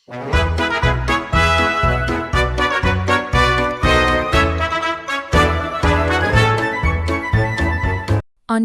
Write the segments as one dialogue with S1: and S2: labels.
S1: On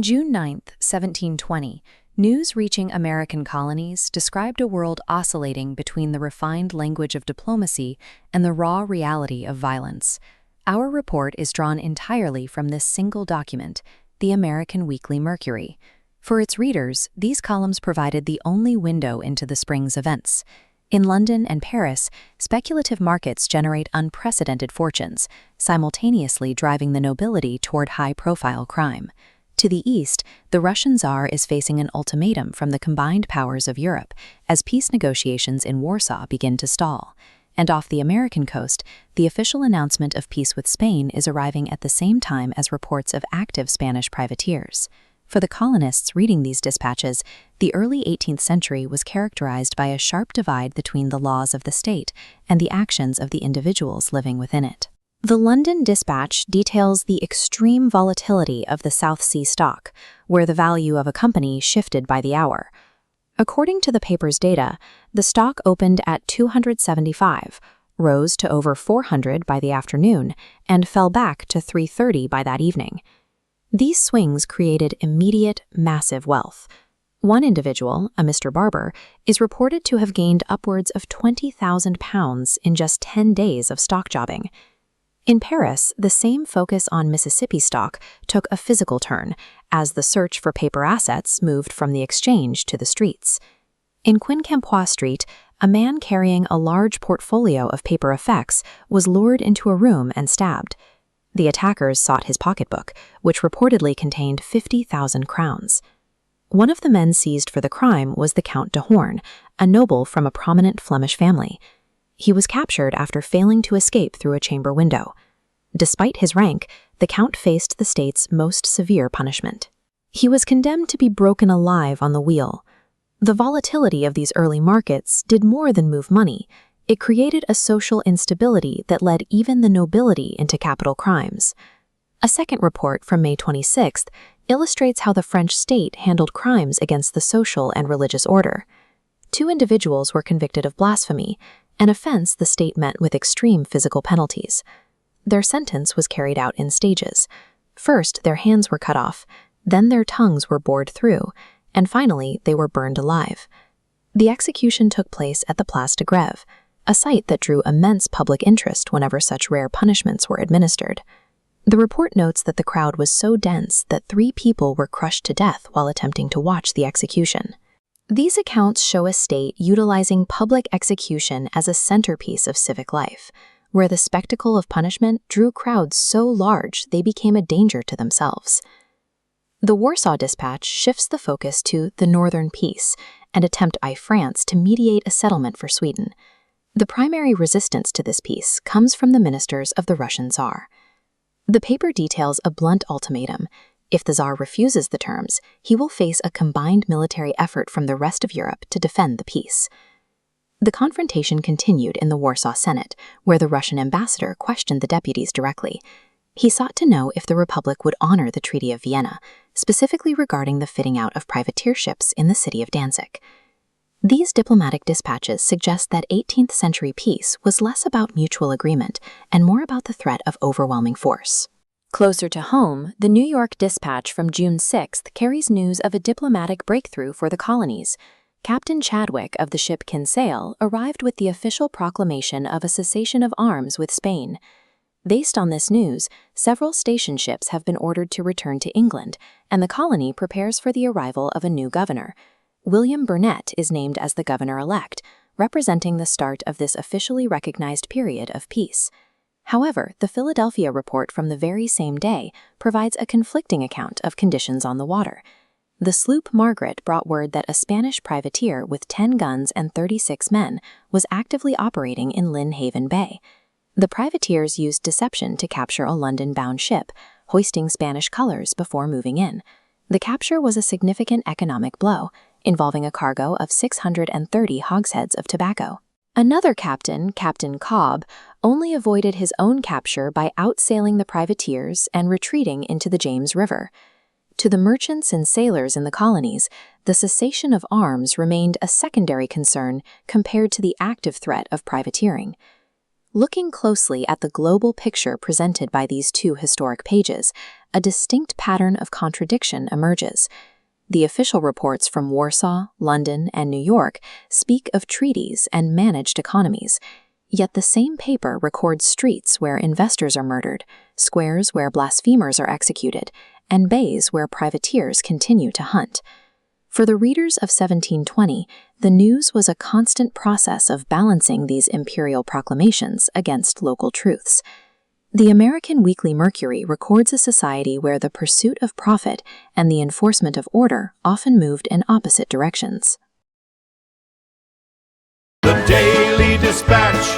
S1: June 9, 1720, news reaching American colonies described a world oscillating between the refined language of diplomacy and the raw reality of violence. Our report is drawn entirely from this single document, the American Weekly Mercury. For its readers, these columns provided the only window into the spring's events. In London and Paris, speculative markets generate unprecedented fortunes, simultaneously driving the nobility toward high-profile crime. To the east, the Russian Tsar is facing an ultimatum from the combined powers of Europe as peace negotiations in Warsaw begin to stall. And off the American coast, the official announcement of peace with Spain is arriving at the same time as reports of active Spanish privateers. For the colonists reading these dispatches, the early 18th century was characterized by a sharp divide between the laws of the state and the actions of the individuals living within it. The London Dispatch details the extreme volatility of the South Sea stock, where the value of a company shifted by the hour. According to the paper's data, the stock opened at 275, rose to over 400 by the afternoon, and fell back to 330 by that evening. These swings created immediate, massive wealth. One individual, a Mr. Barber, is reported to have gained upwards of £20,000 in just 10 days of stock jobbing. In Paris, the same focus on Mississippi stock took a physical turn as the search for paper assets moved from the exchange to the streets. In Quincampoix Street, a man carrying a large portfolio of paper effects was lured into a room and stabbed. The attackers sought his pocketbook, which reportedly contained 50,000 crowns. One of the men seized for the crime was the Count de Horn, a noble from a prominent Flemish family. He was captured after failing to escape through a chamber window. Despite his rank, the Count faced the state's most severe punishment. He was condemned to be broken alive on the wheel. The volatility of these early markets did more than move money. It created a social instability that led even the nobility into capital crimes. A second report from May 26th illustrates how the French state handled crimes against the social and religious order. 2 individuals were convicted of blasphemy, an offense the state met with extreme physical penalties. Their sentence was carried out in stages. First, their hands were cut off, then their tongues were bored through, and finally, they were burned alive. The execution took place at the Place de Grève, a site that drew immense public interest whenever such rare punishments were administered. The report notes that the crowd was so dense that 3 people were crushed to death while attempting to watch the execution. These accounts show a state utilizing public execution as a centerpiece of civic life, where the spectacle of punishment drew crowds so large they became a danger to themselves. The Warsaw Dispatch shifts the focus to the Northern Peace and attempt by France to mediate a settlement for Sweden. The primary resistance to this peace comes from the ministers of the Russian Tsar. The paper details a blunt ultimatum. If the Tsar refuses the terms, he will face a combined military effort from the rest of Europe to defend the peace. The confrontation continued in the Warsaw Senate, where the Russian ambassador questioned the deputies directly. He sought to know if the Republic would honor the Treaty of Vienna, specifically regarding the fitting out of privateer ships in the city of Danzig. These diplomatic dispatches suggest that 18th century peace was less about mutual agreement and more about the threat of overwhelming force. Closer to home, the New York Dispatch from June 6th carries news of a diplomatic breakthrough for the colonies. Captain Chadwick of the ship Kinsale arrived with the official proclamation of a cessation of arms with Spain. Based on this news, several station ships have been ordered to return to England, and the colony prepares for the arrival of a new governor. William Burnett is named as the governor-elect, representing the start of this officially recognized period of peace. However, the Philadelphia report from the very same day provides a conflicting account of conditions on the water. The sloop Margaret brought word that a Spanish privateer with 10 guns and 36 men was actively operating in Lynn Haven Bay. The privateers used deception to capture a London-bound ship, hoisting Spanish colors before moving in. The capture was a significant economic blow, involving a cargo of 630 hogsheads of tobacco. Another captain, Captain Cobb, only avoided his own capture by outsailing the privateers and retreating into the James River. To the merchants and sailors in the colonies, the cessation of arms remained a secondary concern compared to the active threat of privateering. Looking closely at the global picture presented by these two historic pages, a distinct pattern of contradiction emerges. The official reports from Warsaw, London, and New York speak of treaties and managed economies, yet the same paper records streets where investors are murdered, squares where blasphemers are executed, and bays where privateers continue to hunt. For the readers of 1720, the news was a constant process of balancing these imperial proclamations against local truths. The American Weekly Mercury records a society where the pursuit of profit and the enforcement of order often moved in opposite directions.
S2: The Daily Dispatch